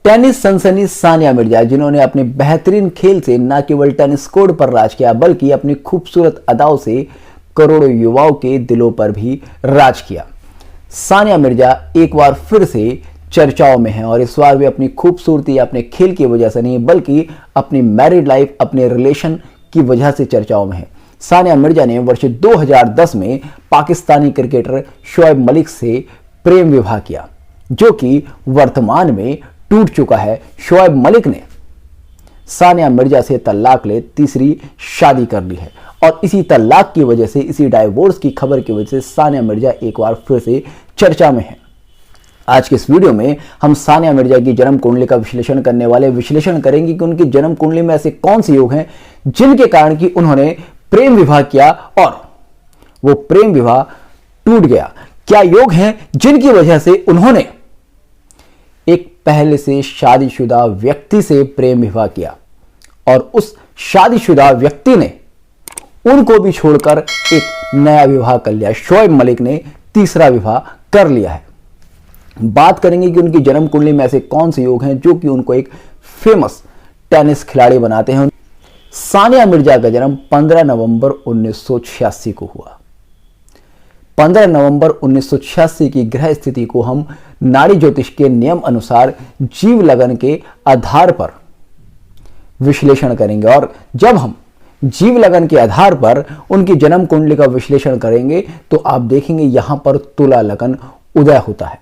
Tennis सनसनी सानिया मिर्जा, जिन्होंने अपने बेहतरीन खेल से न केवल टेनिस कोर्ट पर राज किया बल्कि अपनी खूबसूरत अदाओं से करोड़ों युवाओं के दिलों पर भी राज किया। सानिया मिर्जा एक बार फिर से चर्चाओं में हैं और इस बार वे अपनी खूबसूरती अपने खेल की वजह से नहीं बल्कि अपनी मैरिड लाइफ, अपने रिलेशन की वजह से चर्चाओं में है। सानिया मिर्जा ने वर्ष 2010 में पाकिस्तानी क्रिकेटर शोएब मलिक से प्रेम विवाह किया, जो कि वर्तमान में टूट चुका है। शोएब मलिक ने सानिया मिर्जा से तलाक ले तीसरी शादी कर ली है और इसी तलाक की वजह से, इसी डाइवोर्स की खबर की वजह से सानिया मिर्जा एक बार फिर से चर्चा में है। आज के इस वीडियो में हम सानिया मिर्जा की जन्म कुंडली का विश्लेषण करने वाले, विश्लेषण करेंगे कि उनकी जन्म कुंडली में ऐसे कौन से योग हैं जिनके कारण कि उन्होंने प्रेम विवाह किया और वो प्रेम विवाह टूट गया। क्या योग हैं जिनकी वजह से उन्होंने एक पहले से शादीशुदा व्यक्ति से प्रेम विवाह किया और उस शादीशुदा व्यक्ति ने उनको भी छोड़कर एक नया विवाह कर लिया। शोएब मलिक ने तीसरा विवाह कर लिया है। बात करेंगे कि उनकी जन्म कुंडली में ऐसे कौन से योग हैं जो कि उनको एक फेमस टेनिस खिलाड़ी बनाते हैं। सानिया मिर्जा का जन्म 15 नवंबर 1986 को हुआ। 15 नवंबर 1986 की ग्रह स्थिति को हम नाड़ी ज्योतिष के नियम अनुसार जीव लगन के आधार पर विश्लेषण करेंगे और जब हम जीव लगन के आधार पर उनकी जन्म कुंडली का विश्लेषण करेंगे तो आप देखेंगे यहां पर तुला लगन उदय होता है।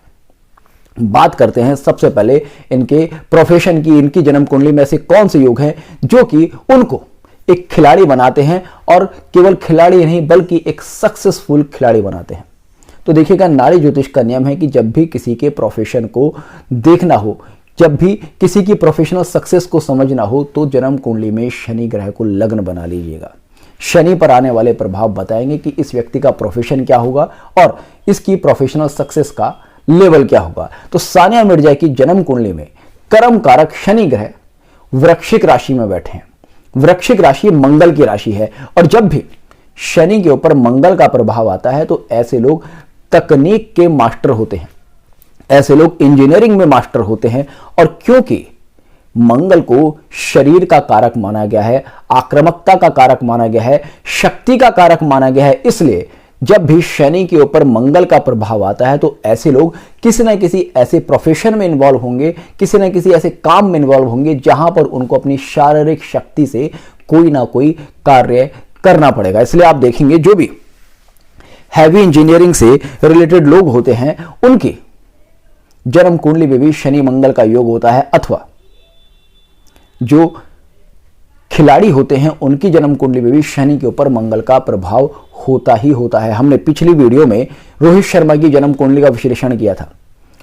बात करते हैं सबसे पहले इनके प्रोफेशन की। इनकी जन्म कुंडली में ऐसे कौन से योग हैं जो कि उनको एक खिलाड़ी बनाते हैं और केवल खिलाड़ी नहीं बल्कि एक सक्सेसफुल खिलाड़ी बनाते हैं। तो देखिएगा, नाड़ी ज्योतिष का नियम है कि जब भी किसी के प्रोफेशन को देखना हो, जब भी किसी की प्रोफेशनल सक्सेस को समझना हो तो जन्म कुंडली में शनि ग्रह को लग्न बना लीजिएगा। शनि पर आने वाले प्रभाव बताएंगे कि इस व्यक्ति का प्रोफेशन क्या होगा और इसकी प्रोफेशनल सक्सेस का लेवल क्या होगा। तो सानिया मिर्जा की जन्म कुंडली में कर्म कारक शनि ग्रह वृश्चिक राशि में बैठे हैं। वृश्चिक राशि मंगल की राशि है और जब भी शनि के ऊपर मंगल का प्रभाव आता है तो ऐसे लोग तकनीक के मास्टर होते हैं, ऐसे लोग इंजीनियरिंग में मास्टर होते हैं। और क्योंकि मंगल को शरीर का कारक माना गया है, आक्रामकता का कारक माना गया है, शक्ति का कारक माना गया है, इसलिए जब भी शनि के ऊपर मंगल का प्रभाव आता है तो ऐसे लोग किसी न किसी ऐसे प्रोफेशन में इन्वॉल्व होंगे, किसी न किसी ऐसे काम में इन्वॉल्व होंगे जहां पर उनको अपनी शारीरिक शक्ति से कोई ना कोई कार्य करना पड़ेगा। इसलिए आप देखेंगे जो भी हैवी इंजीनियरिंग से रिलेटेड लोग होते हैं उनकी जन्म कुंडली में भी शनि मंगल का योग होता है, अथवा जो खिलाड़ी होते हैं उनकी जन्म कुंडली में भी शनि के ऊपर मंगल का प्रभाव होता ही होता है। हमने पिछली वीडियो में रोहित शर्मा की जन्म कुंडली का विश्लेषण किया था।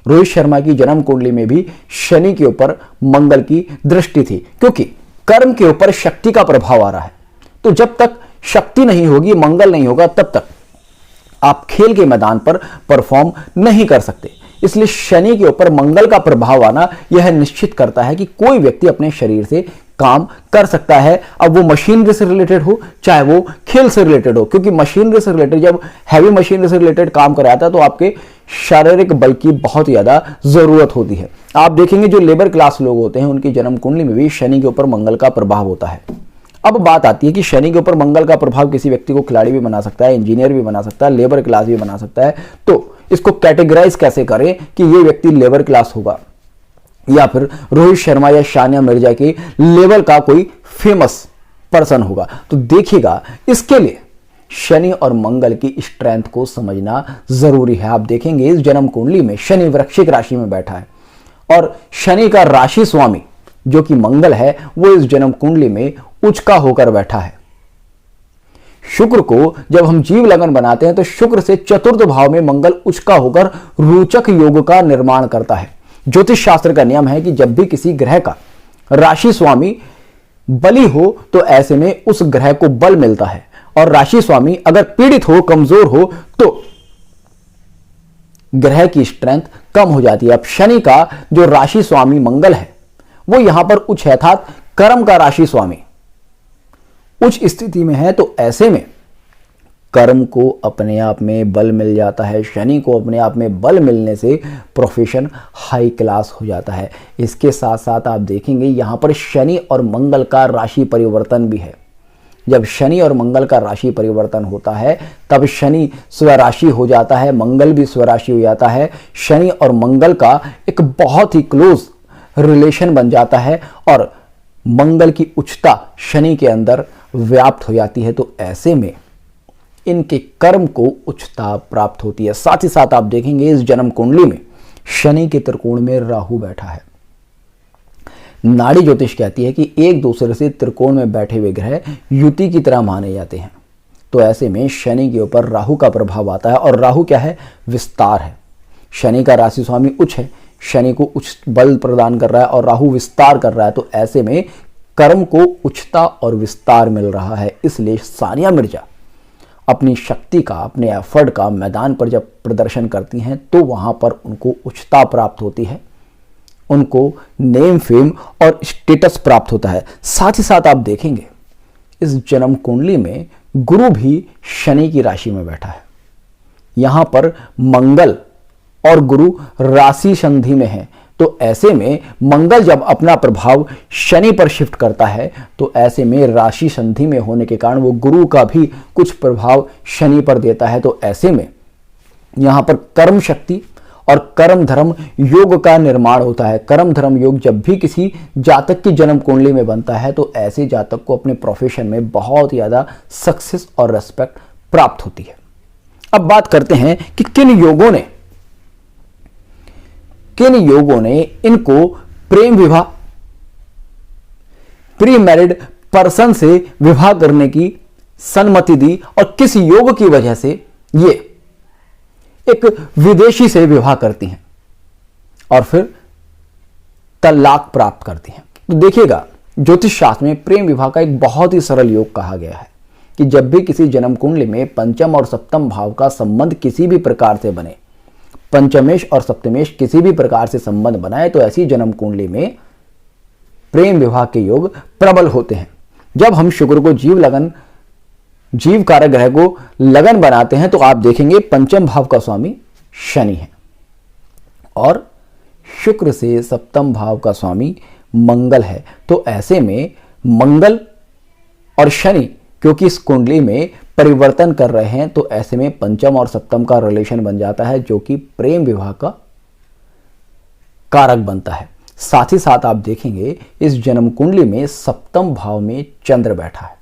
रोहित शर्मा की जन्म कुंडली में भी शनि के ऊपर मंगल की दृष्टि थी, क्योंकि कर्म के ऊपर शक्ति का प्रभाव आ रहा है। तो जब तक शक्ति नहीं होगी, मंगल नहीं होगा, तब तक आप खेल के मैदान पर परफॉर्म नहीं कर सकते। इसलिए शनि के ऊपर मंगल का प्रभाव आना यह निश्चित करता है कि कोई व्यक्ति अपने शरीर से काम कर सकता है, अब वो मशीनरी से रिलेटेड हो चाहे वो खेल से रिलेटेड हो। क्योंकि मशीनरी से रिलेटेड, जब हैवी मशीनरी से रिलेटेड काम कराता है तो आपके शारीरिक बल की बहुत ज्यादा जरूरत होती है। आप देखेंगे जो लेबर क्लास लोग होते हैं उनकी जन्म कुंडली में भी शनि के ऊपर मंगल का प्रभाव होता है। अब बात आती है कि शनि के ऊपर मंगल का प्रभाव किसी व्यक्ति को खिलाड़ी भी बना सकता है, इंजीनियर भी बना सकता है, लेबर क्लास भी बना सकता है। तो इसको कैटेगराइज कैसे करें कि ये व्यक्ति लेबर क्लास होगा या फिर रोहित शर्मा या सानिया मिर्जा के लेवल का कोई फेमस पर्सन होगा। तो देखिएगा, इसके लिए शनि और मंगल की स्ट्रेंथ को समझना जरूरी है। आप देखेंगे इस जन्म कुंडली में शनि वृश्चिक राशि में बैठा है और शनि का राशि स्वामी जो कि मंगल है वो इस जन्म कुंडली में उचका होकर बैठा है। शुक्र को जब हम जीव लगन बनाते हैं तो शुक्र से चतुर्थ भाव में मंगल उचका होकर रोचक योग का निर्माण करता है। ज्योतिष शास्त्र का नियम है कि जब भी किसी ग्रह का राशि स्वामी बली हो तो ऐसे में उस ग्रह को बल मिलता है, और राशि स्वामी अगर पीड़ित हो, कमजोर हो तो ग्रह की स्ट्रेंथ कम हो जाती है। अब शनि का जो राशि स्वामी मंगल है वो यहां पर उच्च है, अर्थात कर्म का राशि स्वामी उच्च स्थिति में है, तो ऐसे में कर्म को अपने आप में बल मिल जाता है। शनि को अपने आप में बल मिलने से प्रोफेशन हाई क्लास हो जाता है। इसके साथ साथ आप देखेंगे यहाँ पर शनि और मंगल का राशि परिवर्तन भी है। जब शनि और मंगल का राशि परिवर्तन होता है तब शनि स्वराशि हो जाता है, मंगल भी स्वराशि हो जाता है। शनि और मंगल का एक बहुत ही क्लोज रिलेशन बन जाता है और मंगल की उच्चता शनि के अंदर व्याप्त हो जाती है। तो ऐसे में इनके कर्म को उच्चता प्राप्त होती है। साथ ही साथ आप देखेंगे इस जन्म कुंडली में शनि के त्रिकोण में राहु बैठा है। नाड़ी ज्योतिष कहती है कि एक दूसरे से त्रिकोण में बैठे हुए ग्रह युति की तरह माने जाते हैं। तो ऐसे में शनि के ऊपर राहु का प्रभाव आता है और राहु क्या है? विस्तार है। शनि का राशि स्वामी उच्च है, शनि को उच्च बल प्रदान कर रहा है और राहु विस्तार कर रहा है। तो ऐसे में कर्म को उच्चता और विस्तार मिल रहा है। इसलिए सानिया मिर्जा अपनी शक्ति का, अपने एफर्ट का मैदान पर जब प्रदर्शन करती हैं तो वहां पर उनको उच्चता प्राप्त होती है, उनको नेम फेम और स्टेटस प्राप्त होता है। साथ ही साथ आप देखेंगे इस जन्म कुंडली में गुरु भी शनि की राशि में बैठा है। यहां पर मंगल और गुरु राशि संधि में है। तो ऐसे में मंगल जब अपना प्रभाव शनि पर शिफ्ट करता है तो ऐसे में राशि संधि में होने के कारण वो गुरु का भी कुछ प्रभाव शनि पर देता है। तो ऐसे में यहां पर कर्म शक्ति और कर्म धर्म योग का निर्माण होता है। कर्म धर्म योग जब भी किसी जातक की जन्म कुंडली में बनता है तो ऐसे जातक को अपने प्रोफेशन में बहुत ज्यादा सक्सेस और रेस्पेक्ट प्राप्त होती है। अब बात करते हैं कि किन योगों ने इनको प्रेम विवाह, प्री मैरिड पर्सन से विवाह करने की सन्मति दी और किस योग की वजह से ये एक विदेशी से विवाह करती हैं और फिर तलाक प्राप्त करती हैं। तो देखिएगा, ज्योतिष शास्त्र में प्रेम विवाह का एक बहुत ही सरल योग कहा गया है कि जब भी किसी जन्म कुंडली में पंचम और सप्तम भाव का संबंध किसी भी प्रकार से बने, पंचमेश और सप्तमेश किसी भी प्रकार से संबंध बनाए, तो ऐसी जन्म कुंडली में प्रेम विवाह के योग प्रबल होते हैं। जब हम शुक्र को जीव कारक ग्रह को लगन बनाते हैं तो आप देखेंगे पंचम भाव का स्वामी शनि है और शुक्र से सप्तम भाव का स्वामी मंगल है। तो ऐसे में मंगल और शनि क्योंकि इस कुंडली में परिवर्तन कर रहे हैं तो ऐसे में पंचम और सप्तम का रिलेशन बन जाता है जो कि प्रेम विवाह का कारक बनता है। साथ ही साथ आप देखेंगे इस जन्म कुंडली में सप्तम भाव में चंद्र बैठा है।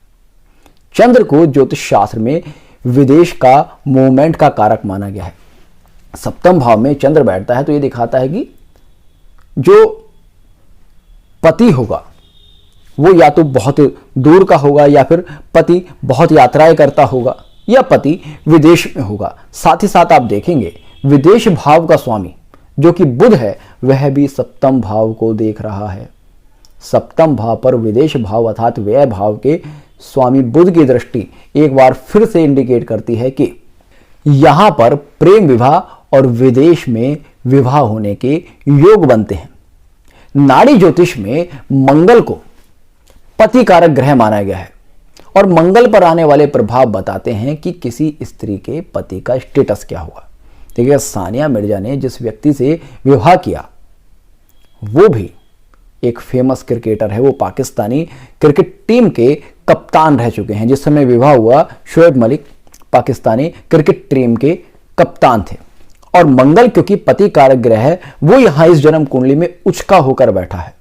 चंद्र को ज्योतिष शास्त्र में विदेश का मूवमेंट का कारक माना गया है। सप्तम भाव में चंद्र बैठता है तो यह दिखाता है कि जो पति होगा वो या तो बहुत दूर का होगा या फिर पति बहुत यात्राएं करता होगा या पति विदेश में होगा। साथ ही साथ आप देखेंगे विदेश भाव का स्वामी जो कि बुध है वह भी सप्तम भाव को देख रहा है। सप्तम भाव पर विदेश भाव अर्थात व्यय भाव के स्वामी बुध की दृष्टि एक बार फिर से इंडिकेट करती है कि यहां पर प्रेम विवाह और विदेश में विवाह होने के योग बनते हैं। नाड़ी ज्योतिष में मंगल को पति कारक ग्रह माना गया है और मंगल पर आने वाले प्रभाव बताते हैं कि किसी स्त्री के पति का स्टेटस क्या होगा। देखिए, सानिया मिर्जा ने जिस व्यक्ति से विवाह किया वो भी एक फेमस क्रिकेटर है, वो पाकिस्तानी क्रिकेट टीम के कप्तान रह चुके हैं। जिस समय विवाह हुआ शोएब मलिक पाकिस्तानी क्रिकेट टीम के कप्तान थे और मंगल क्योंकि पति कारक ग्रह है वो यहां इस जन्म कुंडली में उच्च का होकर बैठा है।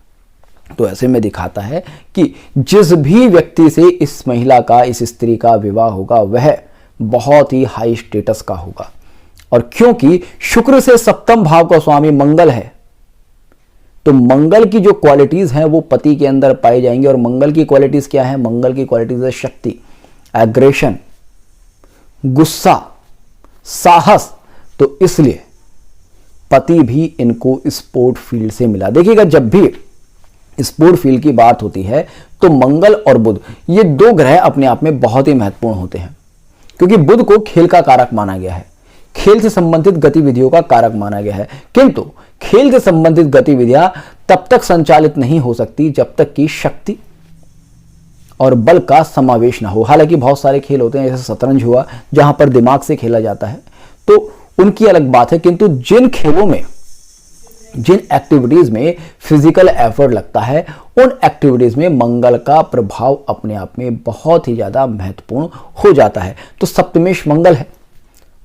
तो ऐसे में दिखाता है कि जिस भी व्यक्ति से इस महिला का, इस स्त्री का विवाह होगा वह बहुत ही हाई स्टेटस का होगा। और क्योंकि शुक्र से सप्तम भाव का स्वामी मंगल है तो मंगल की जो क्वालिटीज हैं वो पति के अंदर पाई जाएंगी। और मंगल की क्वालिटीज क्या है? मंगल की क्वालिटीज है शक्ति, एग्रेशन, गुस्सा, साहस। तो इसलिए पति भी इनको स्पोर्ट फील्ड से मिला। देखिएगा, जब भी स्पोर्ट फील्ड की बात होती है तो मंगल और बुध ये दो ग्रह अपने आप में बहुत ही महत्वपूर्ण होते हैं क्योंकि बुध को खेल का कारक माना गया है, खेल से संबंधित गतिविधियों का कारक माना गया है। किंतु खेल से संबंधित गतिविधियां तब तक संचालित नहीं हो सकती जब तक कि शक्ति और बल का समावेश ना हो। हालांकि बहुत सारे खेल होते हैं, जैसे शतरंज हुआ जहां पर दिमाग से खेला जाता है, तो उनकी अलग बात है, किंतु जिन खेलों में, जिन एक्टिविटीज में फिजिकल एफर्ट लगता है, उन एक्टिविटीज में मंगल का प्रभाव अपने आप में बहुत ही ज्यादा महत्वपूर्ण हो जाता है। तो सप्तमेश मंगल है,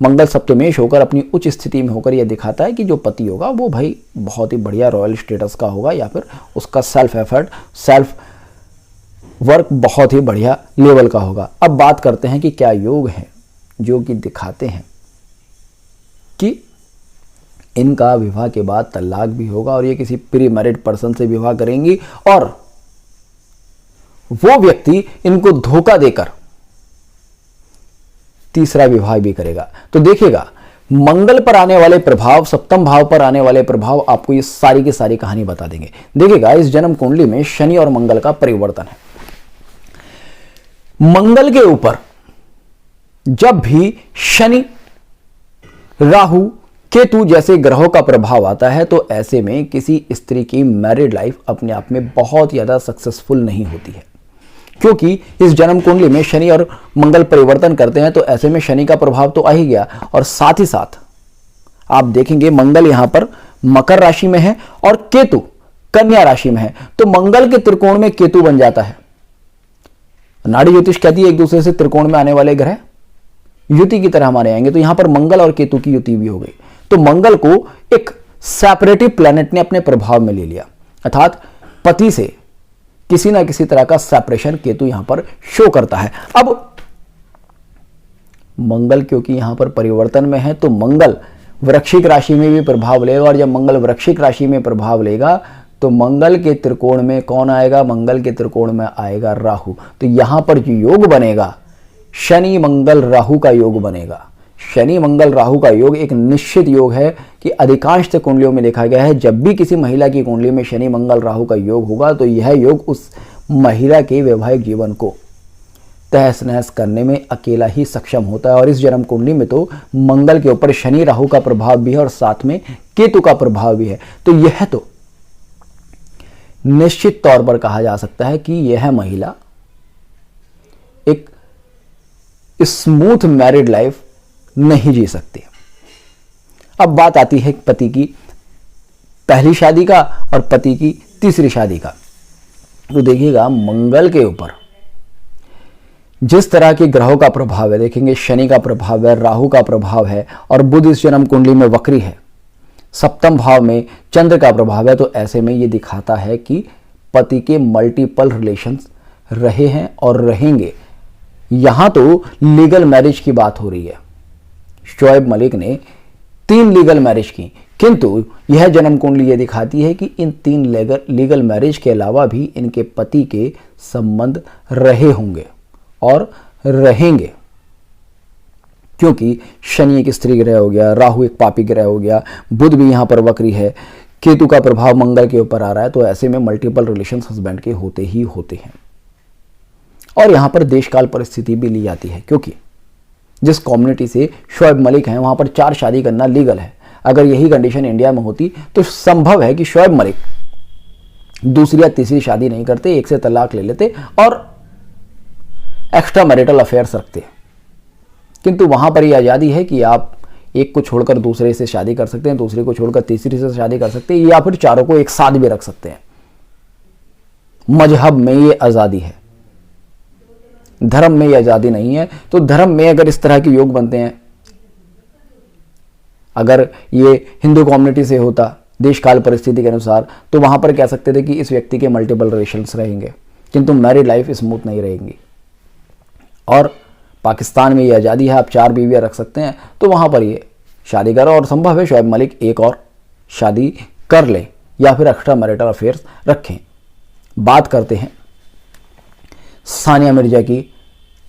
मंगल सप्तमेश होकर अपनी उच्च स्थिति में होकर यह दिखाता है कि जो पति होगा वो भाई बहुत ही बढ़िया रॉयल स्टेटस का होगा, या फिर उसका सेल्फ एफर्ट, सेल्फ वर्क बहुत ही बढ़िया लेवल का होगा। अब बात करते हैं कि क्या योग है जो कि दिखाते हैं कि इनका विवाह के बाद तलाक भी होगा और ये किसी प्री मैरिड पर्सन से विवाह करेंगी और वो व्यक्ति इनको धोखा देकर तीसरा विवाह भी करेगा। तो देखिएगा, मंगल पर आने वाले प्रभाव, सप्तम भाव पर आने वाले प्रभाव आपको ये सारी की सारी कहानी बता देंगे। देखिएगा, इस जन्म कुंडली में शनि और मंगल का परिवर्तन है। मंगल के ऊपर जब भी शनि, राहु, केतु जैसे ग्रहों का प्रभाव आता है तो ऐसे में किसी स्त्री की मैरिड लाइफ अपने आप में बहुत ज्यादा सक्सेसफुल नहीं होती है, क्योंकि इस जन्म कुंडली में शनि और मंगल परिवर्तन करते हैं। तो ऐसे में शनि का प्रभाव तो आ ही गया, और साथ ही साथ आप देखेंगे मंगल यहां पर मकर राशि में है और केतु कन्या राशि में है। तो मंगल के त्रिकोण में केतु बन जाता है। नाड़ी ज्योतिष कहती है एक दूसरे से त्रिकोण में आने वाले ग्रह युति की तरह माने आएंगे। तो यहां पर मंगल और केतु की युति भी हो गई। तो मंगल को एक सेपरेटिव प्लैनेट ने अपने प्रभाव में ले लिया, अर्थात पति से किसी ना किसी तरह का सेपरेशन केतु यहां पर शो करता है। अब मंगल क्योंकि यहां पर परिवर्तन में है तो मंगल वृश्चिक राशि में भी प्रभाव लेगा, और जब मंगल वृश्चिक राशि में प्रभाव लेगा तो मंगल के त्रिकोण में कौन आएगा? मंगल के त्रिकोण में आएगा राहु। तो यहां पर जो योग बनेगा, शनि मंगल राहु का योग बनेगा। शनि मंगल राहु का योग एक निश्चित योग है कि अधिकांश कुंडलियों में देखा गया है, जब भी किसी महिला की कुंडली में शनि मंगल राहु का योग होगा तो यह योग उस महिला के वैवाहिक जीवन को तहस नहस करने में अकेला ही सक्षम होता है। और इस जन्म कुंडली में तो मंगल के ऊपर शनि राहु का प्रभाव भी है और साथ में केतु का प्रभाव भी है। तो यह तो निश्चित तौर पर कहा जा सकता है कि यह महिला एक स्मूथ मैरिड लाइफ नहीं जी सकती। अब बात आती है पति की पहली शादी का और पति की तीसरी शादी का। तो देखिएगा, मंगल के ऊपर जिस तरह के ग्रहों का प्रभाव है, देखेंगे शनि का प्रभाव है, राहु का प्रभाव है, और बुध इस जन्म कुंडली में वक्री है, सप्तम भाव में चंद्र का प्रभाव है। तो ऐसे में यह दिखाता है कि पति के मल्टीपल रिलेशंस रहे हैं और रहेंगे। यहां तो लीगल मैरिज की बात हो रही है। शोएब मलिक ने 3 लीगल मैरिज की, किंतु यह जन्म कुंडली यह दिखाती है कि इन 3 लीगल मैरिज के अलावा भी इनके पति के संबंध रहे होंगे और रहेंगे, क्योंकि शनि एक स्त्री ग्रह हो गया, राहु एक पापी ग्रह हो गया, बुध भी यहां पर वक्री है, केतु का प्रभाव मंगल के ऊपर आ रहा है। तो ऐसे में मल्टीपल रिलेशंस हस्बैंड के होते ही होते हैं। और यहां पर देशकाल परिस्थिति भी ली जाती है, क्योंकि जिस कम्युनिटी से शोएब मलिक हैं वहां पर 4 शादी करना लीगल है। अगर यही कंडीशन इंडिया में होती तो संभव है कि शोएब मलिक दूसरी या तीसरी शादी नहीं करते, एक से तलाक ले लेते और एक्स्ट्रा मैरिटल अफेयर्स रखते। किंतु वहां पर यह आजादी है कि आप एक को छोड़कर दूसरे से शादी कर सकते हैं, दूसरे को छोड़कर तीसरी से शादी कर सकते हैं, या फिर चारों को एक साथ भी रख सकते हैं। मजहब में ये आजादी है, धर्म में ये आजादी नहीं है। तो धर्म में अगर इस तरह के योग बनते हैं, अगर ये हिंदू कम्युनिटी से होता देशकाल परिस्थिति के अनुसार, तो वहां पर कह सकते थे कि इस व्यक्ति के मल्टीपल रिलेशंस रहेंगे, किंतु मैरिड लाइफ स्मूथ नहीं रहेंगी। और पाकिस्तान में ये आज़ादी है, आप 4 बीवियां रख सकते हैं, तो वहां पर ये शादी करो। और संभव है शोएब मलिक एक और शादी कर ले या फिर एक्स्ट्रा मैरिटल अफेयर्स रखें। बात करते हैं सानिया मिर्जा की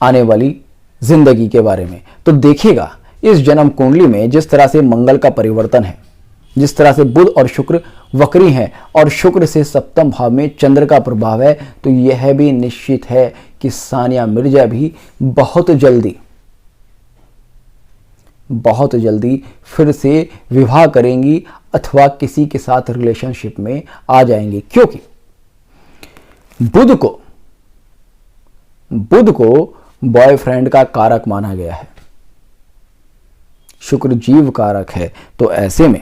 आने वाली जिंदगी के बारे में। तो देखिएगा, इस जन्म कुंडली में जिस तरह से मंगल का परिवर्तन है, जिस तरह से बुध और शुक्र वक्री हैं और शुक्र से सप्तम भाव में चंद्र का प्रभाव है, तो यह भी निश्चित है कि सानिया मिर्जा भी बहुत जल्दी फिर से विवाह करेंगी अथवा किसी के साथ रिलेशनशिप में आ जाएंगी। क्योंकि बुध को बुध को बॉयफ्रेंड का कारक माना गया है, शुक्र जीव कारक है। तो ऐसे में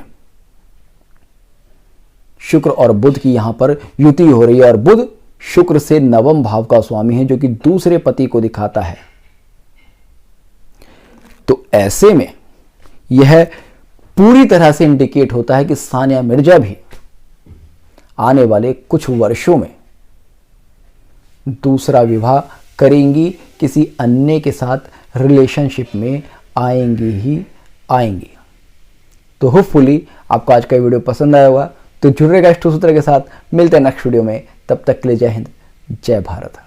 शुक्र और बुध की यहां पर युति हो रही है और बुध शुक्र से नवम भाव का स्वामी है जो कि दूसरे पति को दिखाता है। तो ऐसे में यह पूरी तरह से इंडिकेट होता है कि सानिया मिर्जा भी आने वाले कुछ वर्षों में दूसरा विवाह करेंगी, किसी अन्य के साथ रिलेशनशिप में आएंगी ही आएंगी। तो होपफुली आपको आज का वीडियो पसंद आया होगा। तो जुड़ रहेगा अष्टसूत्र के साथ, मिलते हैं नेक्स्ट वीडियो में। तब तक के लिए जय हिंद, जय भारत।